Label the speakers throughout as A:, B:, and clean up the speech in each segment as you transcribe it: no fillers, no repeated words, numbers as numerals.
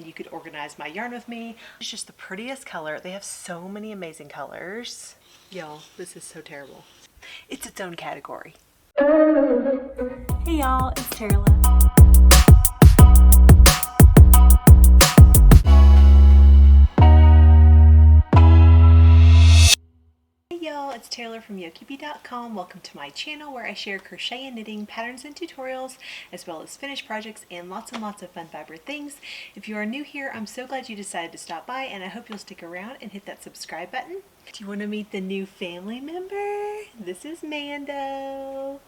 A: and you could organize my yarn with me. It's just the prettiest color. They have so many amazing colors. Y'all, this is so terrible. It's its own category. Hey y'all, it's Taylor. It's Taylor from yokieB.com. Welcome to my channel where I share crochet and knitting patterns and tutorials, as well as finished projects and lots of fun fabric things. If you are new here, I'm so glad you decided to stop by, and I hope you'll stick around and hit that subscribe button. Do you want to meet the new family member? This is Mando.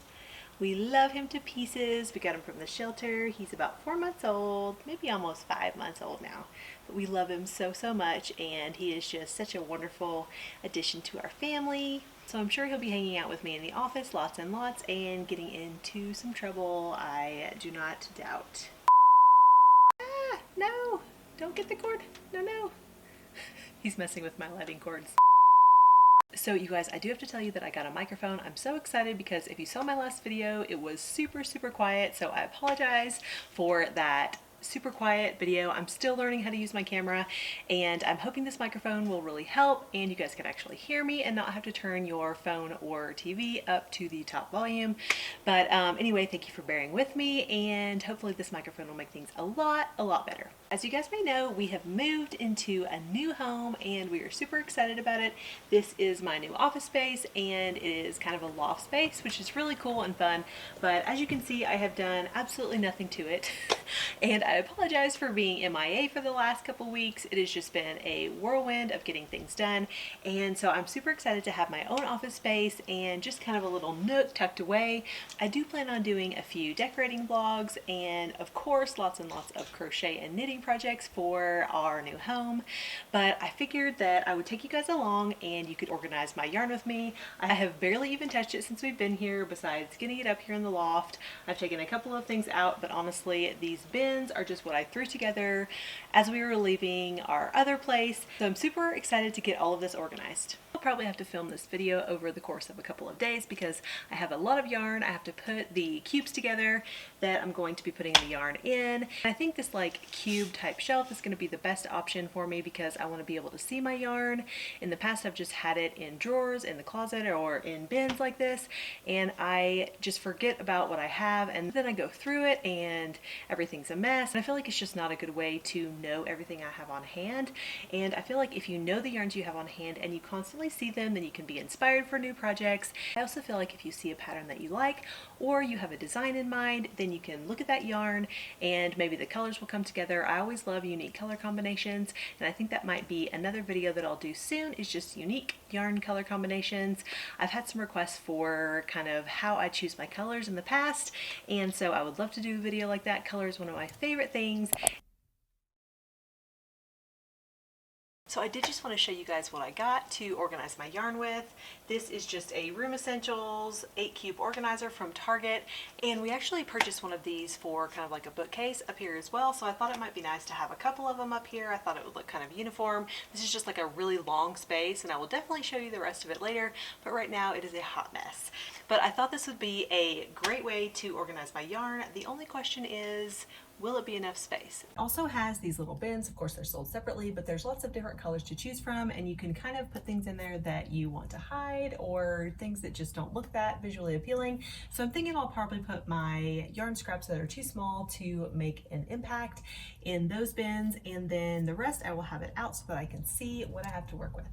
A: We love him to pieces. We got him from the shelter. He's about 4 months old, maybe almost 5 months old now. But we love him so much, and he is just such a wonderful addition to our family. So I'm sure he'll be hanging out with me in the office lots and lots and getting into some trouble, I do not doubt. Ah, no! Don't get the cord. No. He's messing with my lighting cords. So you guys, I do have to tell you that I got a microphone. I'm so excited because if you saw my last video, it was super quiet, so I apologize for that super quiet video. I'm still learning how to use my camera, and I'm hoping this microphone will really help and you guys can actually hear me and not have to turn your phone or TV up to the top volume. But anyway, thank you for bearing with me, and hopefully this microphone will make things a lot better. As you guys may know, we have moved into a new home and we are super excited about it. This is my new office space, and it is kind of a loft space, which is really cool and fun. But as you can see, I have done absolutely nothing to it. And I apologize for being MIA for the last couple weeks. It has just been a whirlwind of getting things done. And so I'm super excited to have my own office space and just kind of a little nook tucked away. I do plan on doing a few decorating vlogs and of course lots and lots of crochet and knitting projects for our new home. But I figured that I would take you guys along and you could organize my yarn with me. I have barely even touched it since we've been here, besides getting it up here in the loft. I've taken a couple of things out, but honestly these bins are just what I threw together as we were leaving our other place. So I'm super excited to get all of this organized. I'll probably have to film this video over the course of a couple of days because I have a lot of yarn. I have to put the cubes together that I'm going to be putting the yarn in. And I think this like cube type shelf is going to be the best option for me because I want to be able to see my yarn. In the past I've just had it in drawers in the closet or in bins like this, and I just forget about what I have, and then I go through it and everything's a mess. And I feel like it's just not a good way to know everything I have on hand. And I feel like if you know the yarns you have on hand and you constantly see them, then you can be inspired for new projects. I also feel like if you see a pattern that you like or you have a design in mind, then you can look at that yarn and maybe the colors will come together. I always love unique color combinations, and I think that might be another video that I'll do soon, is just unique yarn color combinations. I've had some requests for kind of how I choose my colors in the past, and so I would love to do a video like that. Color is one of my favorite things. So I did just want to show you guys what I got to organize my yarn with. This is just a Room Essentials 8 cube organizer from Target, and we actually purchased one of these for kind of like a bookcase up here as well, so I thought it might be nice to have a couple of them up here. I thought it would look kind of uniform. This is just like a really long space, and I will definitely show you the rest of it later, but right now it is a hot mess. But I thought this would be a great way to organize my yarn. The only question is, will it be enough space? It also has these little bins. Of course, they're sold separately, but there's lots of different colors to choose from, and you can kind of put things in there that you want to hide or things that just don't look that visually appealing. So I'm thinking I'll probably put my yarn scraps that are too small to make an impact in those bins, and then the rest I will have it out so that I can see what I have to work with.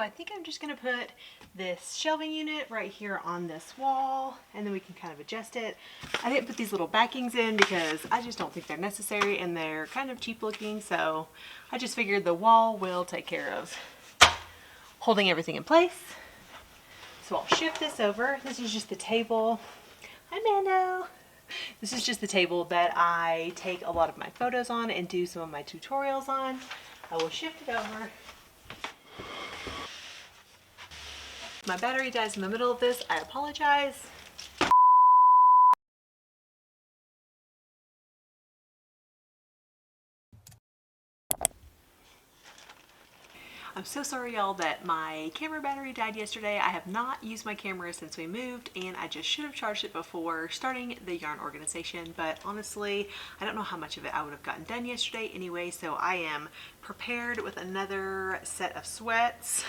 A: I think I'm just going to put this shelving unit right here on this wall, and then we can kind of adjust it. I didn't put these little backings in because I just don't think they're necessary, and they're kind of cheap looking, so I just figured the wall will take care of holding everything in place. So I'll shift this over. This is just the table. Hi, Mando. This is just the table that I take a lot of my photos on and do some of my tutorials on. I will shift it over. My battery dies in the middle of this. I apologize. I'm so sorry, y'all, that my camera battery died yesterday. I have not used my camera since we moved, and I just should have charged it before starting the yarn organization, but honestly, I don't know how much of it I would have gotten done yesterday anyway, so I am prepared with another set of sweats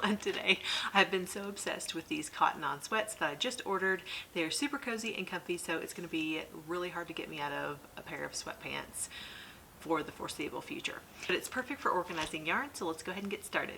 A: on today. I've been so obsessed with these cotton on sweats that I just ordered. They are super cozy and comfy, so it's going to be really hard to get me out of a pair of sweatpants for the foreseeable future. But it's perfect for organizing yarn, so let's go ahead and get started.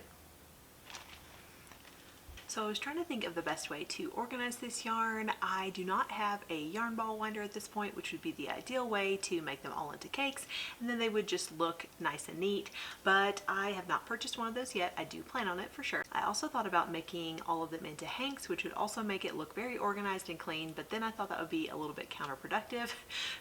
A: So I was trying to think of the best way to organize this yarn. I do not have a yarn ball winder at this point, which would be the ideal way to make them all into cakes, and then they would just look nice and neat, but I have not purchased one of those yet. I do plan on it for sure. I also thought about making all of them into hanks, which would also make it look very organized and clean, but then I thought that would be a little bit counterproductive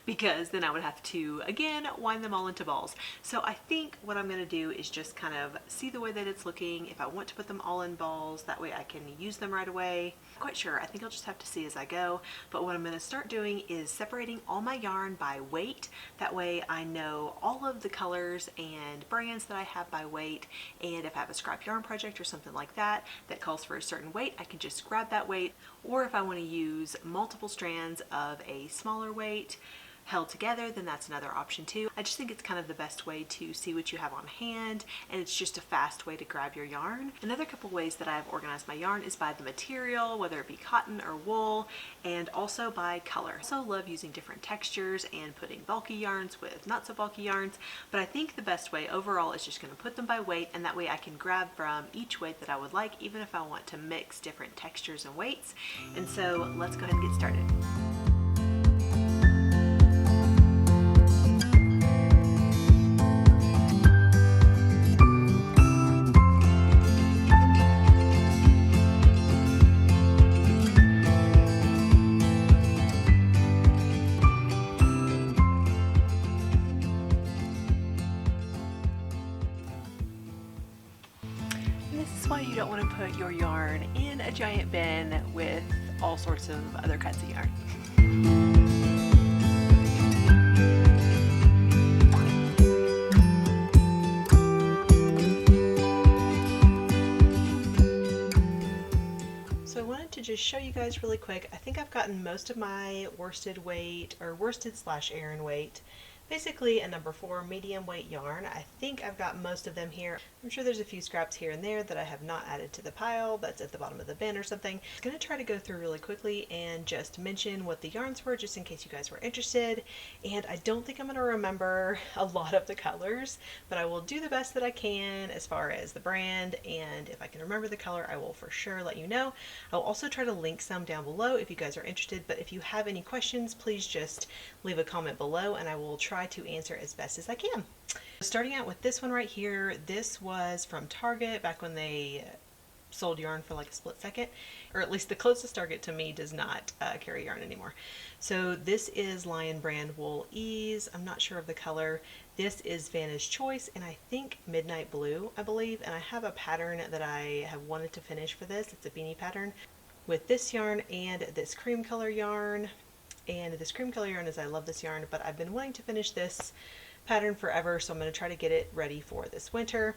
A: because then I would have to, again, wind them all into balls. So I think what I'm going to do is just kind of see the way that it's looking. If I want to put them all in balls, that way I can use them right away. Not quite sure. I think I'll just have to see as I go. But what I'm going to start doing is separating all my yarn by weight. That way I know all of the colors and brands that I have by weight, and if I have a scrap yarn project or something like that that calls for a certain weight, I can just grab that weight. Or if I want to use multiple strands of a smaller weight held together, then that's another option too. I just think it's kind of the best way to see what you have on hand, and it's just a fast way to grab your yarn. Another couple ways that I've organized my yarn is by the material, whether it be cotton or wool, and also by color. I also love using different textures and putting bulky yarns with not so bulky yarns, but I think the best way overall is just going to put them by weight, and that way I can grab from each weight that I would like, even if I want to mix different textures and weights. And so let's go ahead and get started. Why you don't want to put your yarn in a giant bin with all sorts of other kinds of yarn. So I wanted to just show you guys really quick. I think I've gotten most of my worsted weight, or worsted / Aran weight, basically a number 4 medium weight yarn. I think I've got most of them here. I'm sure there's a few scraps here and there that I have not added to the pile that's at the bottom of the bin or something. I'm going to try to go through really quickly and just mention what the yarns were, just in case you guys were interested. And I don't think I'm going to remember a lot of the colors, but I will do the best that I can as far as the brand, and if I can remember the color, I will for sure let you know. I'll also try to link some down below if you guys are interested, but if you have any questions, please just leave a comment below and I will try to answer as best as I can. Starting out with this one right here, this was from Target back when they sold yarn for like a split second, or at least the closest Target to me does not carry yarn anymore. So this is Lion Brand Wool Ease. I'm not sure of the color. This is Vanna's Choice, and I think Midnight Blue, I believe, and I have a pattern that I have wanted to finish for this. It's a beanie pattern with this yarn and this cream color yarn. And this cream color yarn is, I love this yarn, but I've been wanting to finish this pattern forever, so I'm going to try to get it ready for this winter.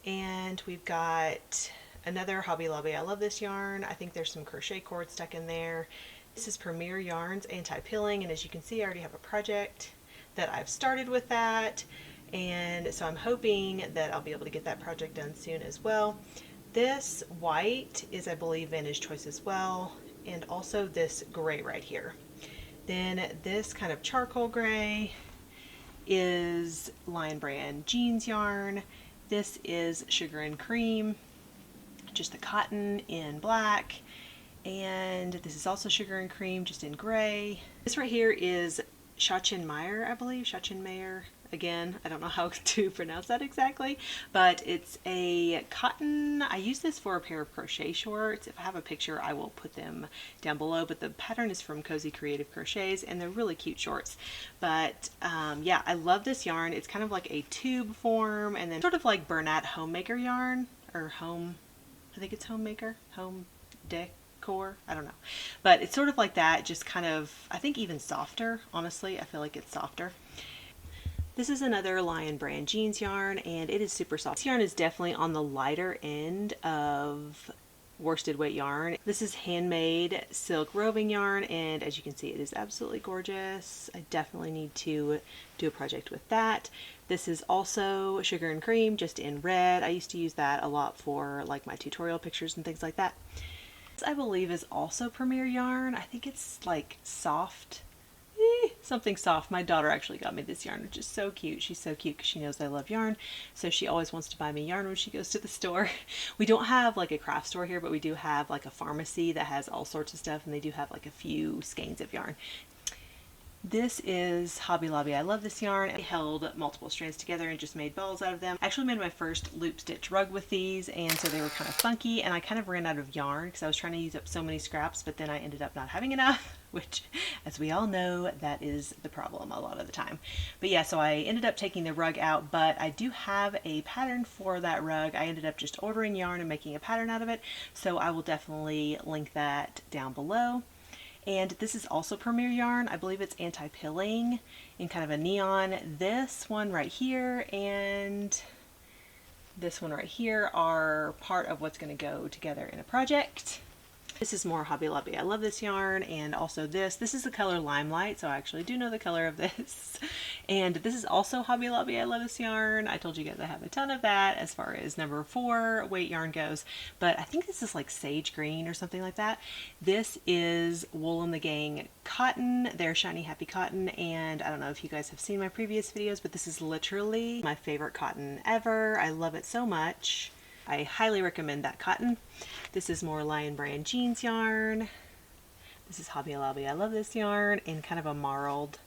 A: And we've got another Hobby Lobby. I love this yarn. I think there's some crochet cord stuck in there. This is Premier Yarns Anti-Pilling, and as you can see, I already have a project that I've started with that, and so I'm hoping that I'll be able to get that project done soon as well. This white is, I believe, Vanna's Choice as well, and also this gray right here. Then this kind of charcoal gray is Lion Brand Jeans yarn. This is Sugar and Cream. just the cotton in black, and this is also sugar and cream, just in gray. This right here is Schachenmeyer, I believe. Schachenmeyer. Again, I don't know how to pronounce that exactly, but it's a cotton. I use this for a pair of crochet shorts. If I have a picture, I will put them down below, but the pattern is from Cozy Creative Crochets, and they're really cute shorts. But yeah, I love this yarn. It's kind of like a tube form, and then sort of like Bernat Homemaker yarn, or home, I think it's homemaker, home decor, I don't know. But it's sort of like that, just kind of, I think even softer, honestly. I feel like it's softer. This is another Lion brand jeans yarn, and it is super soft. This yarn is definitely on the lighter end of worsted weight yarn. This is handmade silk roving yarn, and as you can see, it is absolutely gorgeous. I definitely need to do a project with that. This is also sugar and cream, just in red. I used to use that a lot for like my tutorial pictures and things like that. This, I believe, is also Premier yarn. I think it's like soft. Something soft. My daughter actually got me this yarn, which is so cute. She's so cute because she knows I love yarn, so she always wants to buy me yarn when she goes to the store. We don't have like a craft store here, but we do have like a pharmacy that has all sorts of stuff, and they do have like a few skeins of yarn. This is Hobby Lobby. I love this yarn. I held multiple strands together and just made balls out of them. I actually made my first loop stitch rug with these, and so they were kind of funky, and I kind of ran out of yarn because I was trying to use up so many scraps, but then I ended up not having enough, which, as we all know, that is the problem a lot of the time. But yeah, so I ended up taking the rug out, but I do have a pattern for that rug. I ended up just ordering yarn and making a pattern out of it, so I will definitely link that down below. And this is also Premier yarn. I believe it's anti-pilling in kind of a neon. This one right here and this one right here are part of what's going to go together in a project. This is more Hobby Lobby. I love this yarn, and also this. This is the color Limelight, so I actually do know the color of this. And this is also Hobby Lobby. I love this yarn. I told you guys I have a ton of that as far as number 4 weight yarn goes, but I think this is like sage green or something like that. This is Wool and the Gang cotton. They're Shiny Happy Cotton, and I don't know if you guys have seen my previous videos, but this is literally my favorite cotton ever. I love it so much. I highly recommend that cotton. This is more Lion brand jeans yarn. This is Hobby Lobby. I love this yarn in kind of a marled,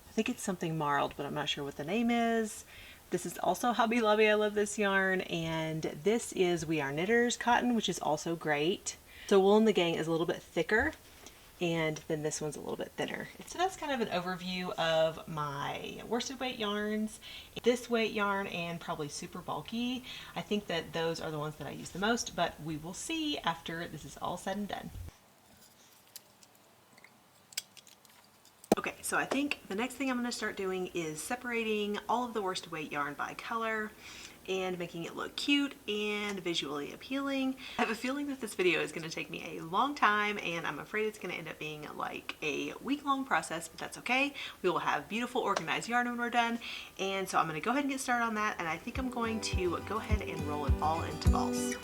A: I think it's something marled, but I'm not sure what the name is. This is also Hobby Lobby. I love this yarn. And this is We Are Knitters cotton, which is also great. So Wool and the Gang is a little bit thicker, and then this one's a little bit thinner. So that's kind of an overview of my worsted weight yarns. This weight yarn and probably super bulky. I think that those are the ones that I use the most, but we will see after this is all said and done. Okay, so I think the next thing I'm going to start doing is separating all of the worsted weight yarn by color and making it look cute and visually appealing. I have a feeling that this video is going to take me a long time, and I'm afraid it's going to end up being like a week-long process, but that's okay. We will have beautiful organized yarn when we're done, and so I'm going to go ahead and get started on that, and I think I'm going to go ahead and roll it all into balls.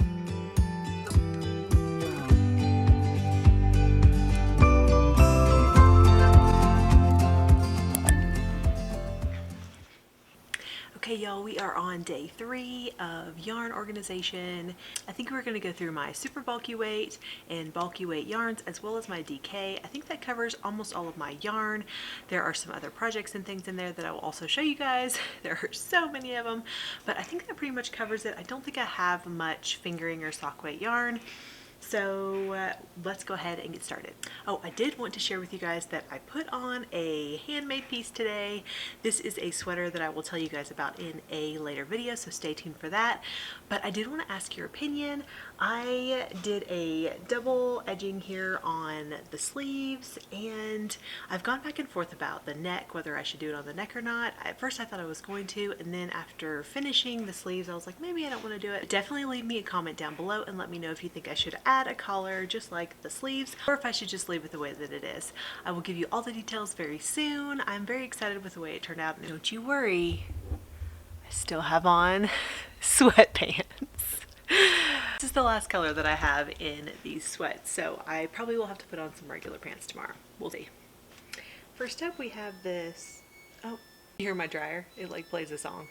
A: Okay, y'all, we are on day 3 of yarn organization. I think we're going to go through my super bulky weight and bulky weight yarns, as well as my DK. I think that covers almost all of my yarn. There are some other projects and things in there that I will also show you guys. There are so many of them, but I think that pretty much covers it. I don't think I have much fingering or sock weight yarn. So let's go ahead and get started. Oh, I did want to share with you guys that I put on a handmade piece today. This is a sweater that I will tell you guys about in a later video, so stay tuned for that. But I did want to ask your opinion. I did a double edging here on the sleeves, and I've gone back and forth about the neck, whether I should do it on the neck or not. At first I thought I was going to, and then after finishing the sleeves I was like, maybe I don't want to do it. Definitely leave me a comment down below and let me know if you think I should add a collar just like the sleeves, or if I should just leave it the way that it is. I will give you all the details very soon. I'm very excited with the way it turned out, and don't you worry, I still have on sweatpants. This is the last color that I have in these sweats, so I probably will have to put on some regular pants tomorrow. We'll see. First up we have this, oh, you hear my dryer? It like plays a song.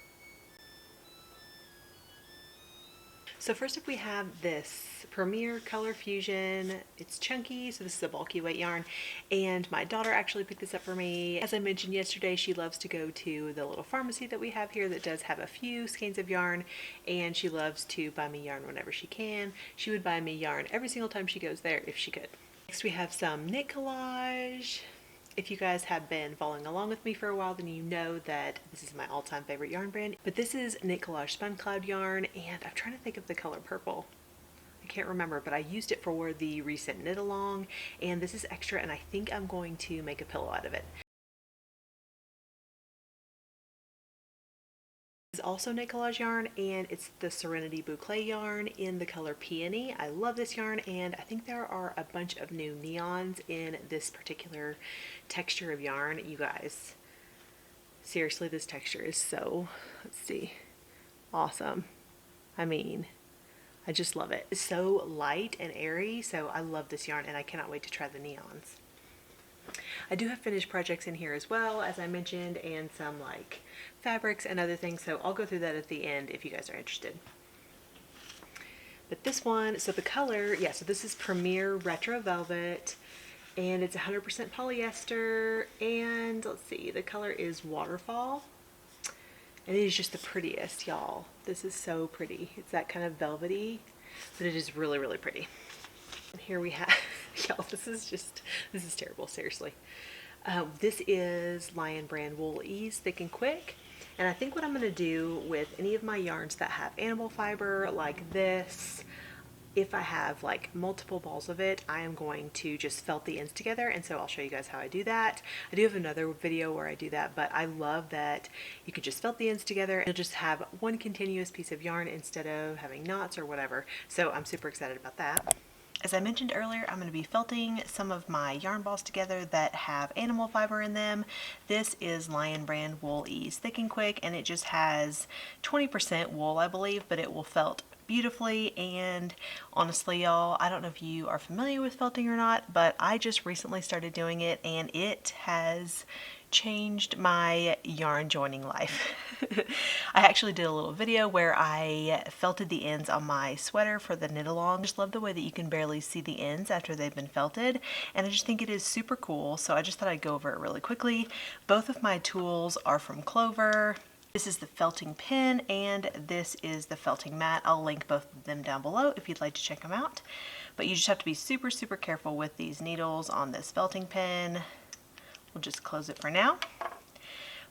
A: So first up we have this Premier Color Fusion. It's chunky, so this is a bulky weight yarn, and my daughter actually picked this up for me. As I mentioned yesterday, she loves to go to the little pharmacy that we have here that does have a few skeins of yarn, and she loves to buy me yarn whenever she can. She would buy me yarn every single time she goes there if she could. Next we have some knit collage. If you guys have been following along with me for a while, then you know that this is my all-time favorite yarn brand. But this is Knit Collage Spun Cloud yarn, and I'm trying to think of the color purple. I can't remember, but I used it for the recent knit along, and this is extra, and I think I'm going to make a pillow out of it. This is also Knit Collage yarn, and it's the Serenity Boucle yarn in the color Peony. I love this yarn, and I think there are a bunch of new neons in this particular texture of yarn. You guys, seriously, this texture is so, let's see, awesome. I mean, I just love it. It's so light and airy, so I love this yarn, and I cannot wait to try the neons. I do have finished projects in here as well, as I mentioned, and some like fabrics and other things, so I'll go through that at the end if you guys are interested. But this one, so the color, yeah, so this is Premier Retro Velvet, and it's 100% polyester, and let's see, the color is Waterfall, and it is just the prettiest, y'all. This is so pretty. It's that kind of velvety, but it is really, really pretty. And here we have, y'all, this is terrible, seriously. This is Lion Brand Wool Ease Thick and Quick. And I think what I'm going to do with any of my yarns that have animal fiber like this, if I have like multiple balls of it, I am going to just felt the ends together, and so I'll show you guys how I do that. I do have another video where I do that, but I love that you can just felt the ends together. You'll just have one continuous piece of yarn instead of having knots or whatever. So I'm super excited about that. As I mentioned earlier, I'm going to be felting some of my yarn balls together that have animal fiber in them. This is Lion Brand Wool Ease Thick and Quick, and it just has 20% wool, I believe, but it will felt beautifully. And honestly, y'all, I don't know if you are familiar with felting or not, but I just recently started doing it, and it has changed my yarn joining life. I actually did a little video where I felted the ends on my sweater for the knit along. I just love the way that you can barely see the ends after they've been felted, and I just think it is super cool, so I just thought I'd go over it really quickly. Both of my tools are from Clover. This is the felting pin, and this is the felting mat. I'll link both of them down below if you'd like to check them out. But you just have to be super, super careful with these needles on this felting pin. We'll just close it for now.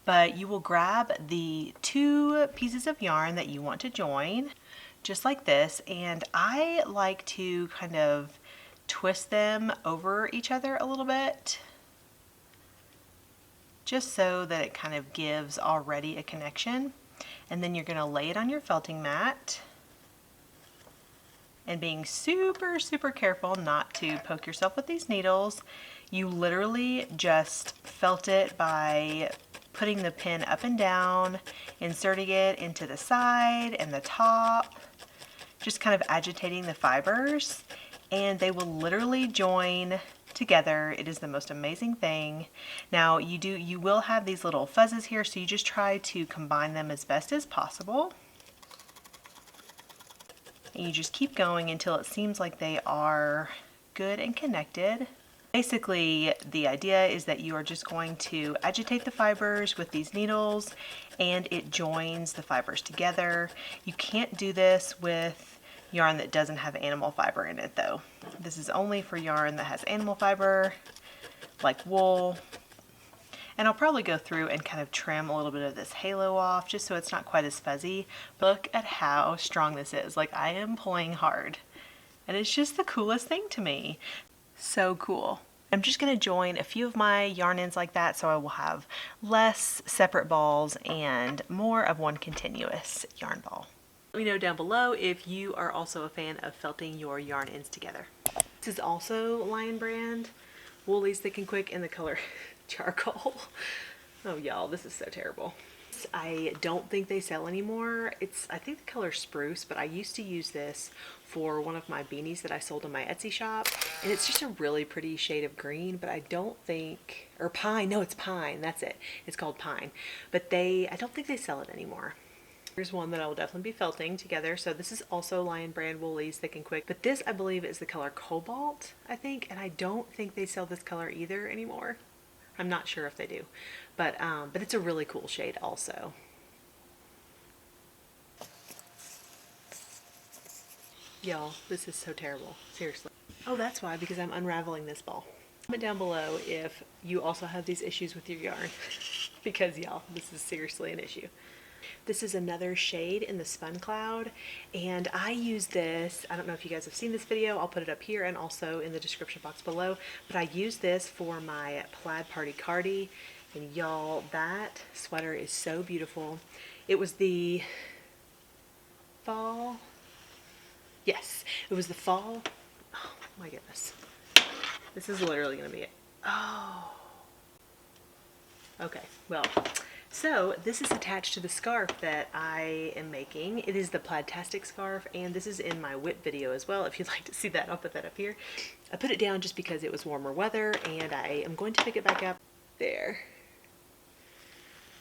A: But you will grab the two pieces of yarn that you want to join, just like this, and I like to kind of twist them over each other a little bit, just so that it kind of gives already a connection. And then you're going to lay it on your felting mat, and being super, super careful not to poke yourself with these needles. You literally just felt it by putting the pin up and down, inserting it into the side and the top, just kind of agitating the fibers, and they will literally join together. It is the most amazing thing. Now you will have these little fuzzes here, so you just try to combine them as best as possible. And you just keep going until it seems like they are good and connected. Basically, the idea is that you are just going to agitate the fibers with these needles, and it joins the fibers together. You can't do this with yarn that doesn't have animal fiber in it, though. This is only for yarn that has animal fiber, like wool. And I'll probably go through and kind of trim a little bit of this halo off just so it's not quite as fuzzy. But look at how strong this is. Like, I am pulling hard, and it's just the coolest thing to me. So cool. I'm just going to join a few of my yarn ends like that, so I will have less separate balls and more of one continuous yarn ball. Let me know down below if you are also a fan of felting your yarn ends together. This is also Lion Brand Wool Ease Thick and Quick in the color Charcoal. Oh y'all, this is so terrible. I don't think they sell anymore. I think the color Spruce, but I used to use this for one of my beanies that I sold in my Etsy shop, and it's just a really pretty shade of green, but I don't think, or Pine, no, it's Pine, that's it. It's called Pine, but I don't think they sell it anymore. Here's one that I will definitely be felting together. So this is also Lion Brand Woolies Thick and Quick, but this I believe is the color Cobalt, I think, and I don't think they sell this color either anymore. I'm not sure if they do, but it's a really cool shade also. Y'all, this is so terrible, seriously. Oh, that's why, because I'm unraveling this ball. Comment down below if you also have these issues with your yarn, because y'all, this is seriously an issue. This is another shade in the Spun Cloud, and I use this, I don't know if you guys have seen this video, I'll put it up here and also in the description box below, but I use this for my plaid party cardi, and y'all, that sweater is so beautiful. It was the fall, yes, it was the fall, oh my goodness, this is literally gonna be it. Oh, okay, well, so this is attached to the scarf that I am making. It is the Plaidtastic scarf, and this is in my whip video as well. If you'd like to see that, I'll put that up here. I put it down just because it was warmer weather, and I am going to pick it back up there.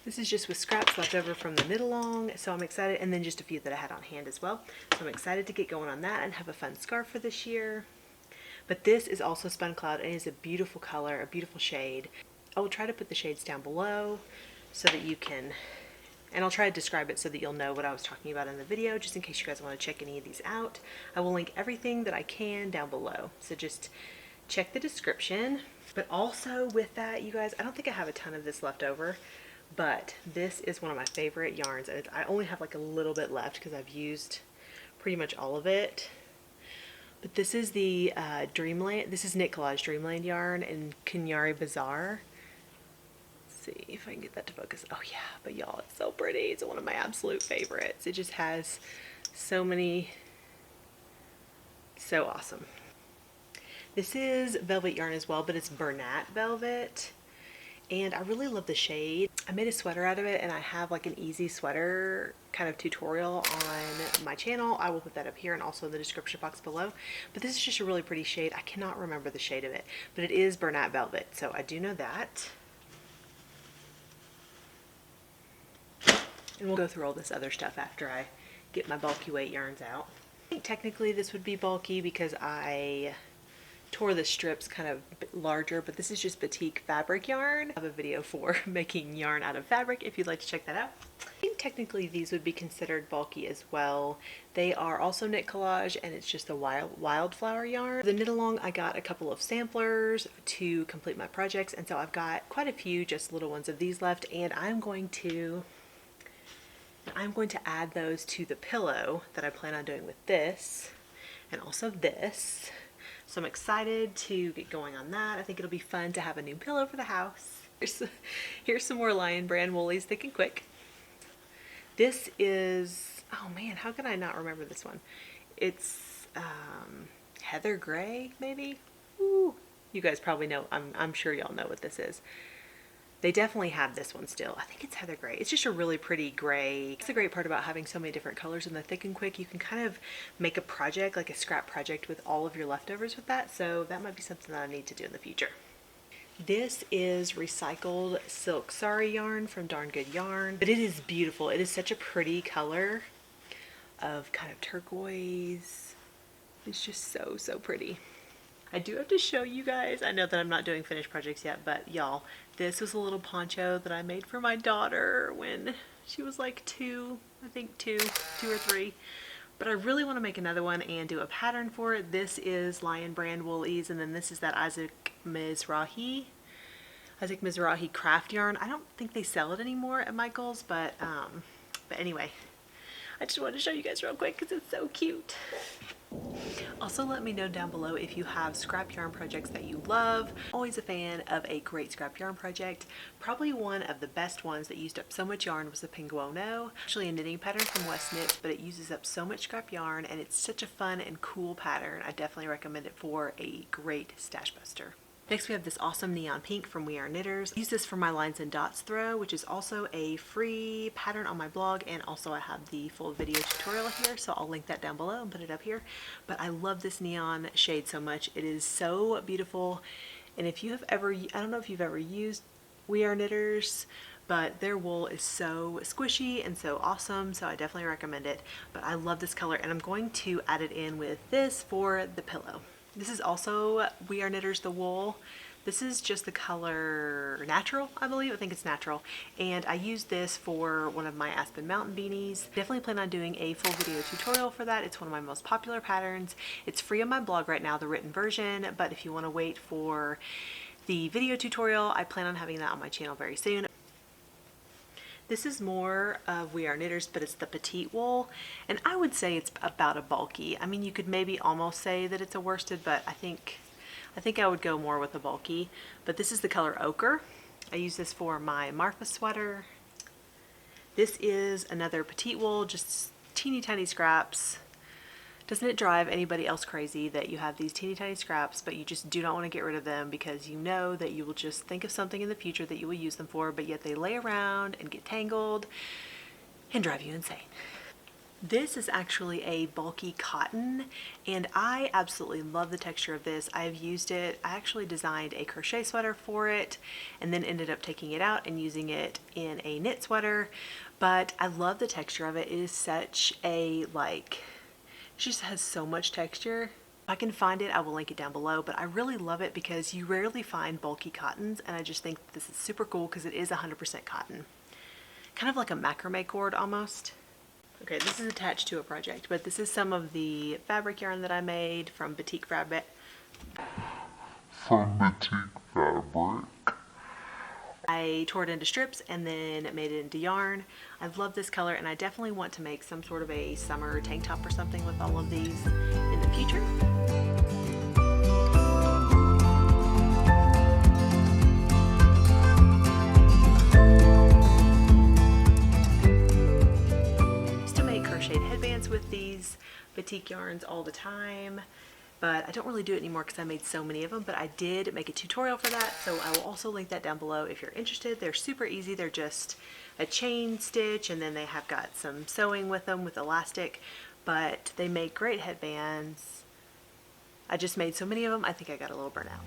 A: This is just with scraps left over from the knit along, so I'm excited, and then just a few that I had on hand as well. So I'm excited to get going on that and have a fun scarf for this year. But this is also Spun Cloud, and it is a beautiful color, a beautiful shade. I will try to put the shades down below so that you can, and I'll try to describe it so that you'll know what I was talking about in the video, just in case you guys want to check any of these out. I will link everything that I can down below, so just check the description. But also with that, you guys, I don't think I have a ton of this left over, but this is one of my favorite yarns, and I only have like a little bit left because I've used pretty much all of it. But this is the Dreamland, this is Knit Collage Dreamland yarn in Kinari Bizar. See if I can get that to focus. Oh yeah, but y'all, it's so pretty. It's one of my absolute favorites. It just has so many, so awesome. This is velvet yarn as well, but it's Bernat velvet, and I really love the shade. I made a sweater out of it, and I have like an easy sweater kind of tutorial on my channel. I will put that up here and also in the description box below. But this is just a really pretty shade. I cannot remember the shade of it, but it is Bernat velvet, so I do know that. And we'll go through all this other stuff after I get my bulky weight yarns out. I think technically this would be bulky because I tore the strips kind of larger, but this is just batik fabric yarn. I have a video for making yarn out of fabric if you'd like to check that out. I think technically these would be considered bulky as well. They are also Knit Collage, and it's just a wildflower yarn. The knit along, I got a couple of samplers to complete my projects, and so I've got quite a few just little ones of these left, and I'm going to add those to the pillow that I plan on doing with this, and also this. So I'm excited to get going on that. I think it'll be fun to have a new pillow for the house. Here's some more Lion Brand Woolies Thick and Quick. This is, oh man, how can I not remember this one? It's Heather Gray, maybe? Ooh, you guys probably know. I'm sure y'all know what this is. They definitely have this one still. I think it's Heather Gray. It's just a really pretty gray. It's the great part about having so many different colors in the Thick and Quick. You can kind of make a project, like a scrap project with all of your leftovers with that. So that might be something that I need to do in the future. This is recycled silk Sari yarn from Darn Good Yarn. But it is beautiful. It is such a pretty color of kind of turquoise. It's just so, so pretty. I do have to show you guys, I know that I'm not doing finished projects yet, but y'all, this was a little poncho that I made for my daughter when she was like two, I think two or three. But I really want to make another one and do a pattern for it. This is Lion Brand Woolies, and then this is that Isaac Mizrahi craft yarn. I don't think they sell it anymore at Michael's, but anyway, I just wanted to show you guys real quick because it's so cute. Also, let me know down below if you have scrap yarn projects that you love. Always a fan of a great scrap yarn project. Probably one of the best ones that used up so much yarn was the Pinguono. Actually a knitting pattern from West Knits, but it uses up so much scrap yarn, and it's such a fun and cool pattern. I definitely recommend it for a great stash buster. Next we have this awesome neon pink from We Are Knitters. I use this for my lines and dots throw, which is also a free pattern on my blog, and also I have the full video tutorial here, so I'll link that down below and put it up here. But I love this neon shade so much. It is so beautiful, and if you have ever, I don't know if you've ever used We Are Knitters, but their wool is so squishy and so awesome, so I definitely recommend it. But I love this color, and I'm going to add it in with this for the pillow. This is also We Are Knitters the wool. This is just the color Natural, I believe. I think it's Natural. And I used this for one of my Aspen Mountain beanies. Definitely plan on doing a full video tutorial for that. It's one of my most popular patterns. It's free on my blog right now, the written version, but if you want to wait for the video tutorial, I plan on having that on my channel very soon. This is more of We Are Knitters, but it's the petite wool, and I would say it's about a bulky. I mean, you could maybe almost say that it's a worsted, but I think I would go more with a bulky. But this is the color Ochre. I use this for my Martha sweater. This is another petite wool, just teeny tiny scraps. Doesn't it drive anybody else crazy that you have these teeny tiny scraps, but you just do not want to get rid of them because you know that you will just think of something in the future that you will use them for, but yet they lay around and get tangled and drive you insane. This is actually a bulky cotton, and I absolutely love the texture of this. I have used it. I actually designed a crochet sweater for it and then ended up taking it out and using it in a knit sweater, but I love the texture of it. It is such a, like, it just has so much texture. If I can find it, I will link it down below, but I really love it because you rarely find bulky cottons, and I just think this is super cool because it is 100% cotton. Kind of like a macrame cord almost. Okay, this is attached to a project, but this is some of the fabric yarn that I made from Batik Fabric. I tore it into strips and then made it into yarn. I love this color, and I definitely want to make some sort of a summer tank top or something with all of these in the future. Headbands with these Batik yarns all the time, but I don't really do it anymore because I made so many of them, but I did make a tutorial for that, so I will also link that down below if you're interested. They're super easy. They're just a chain stitch, and then they have got some sewing with them with elastic, but they make great headbands. I just made so many of them, I think I got a little burnt out.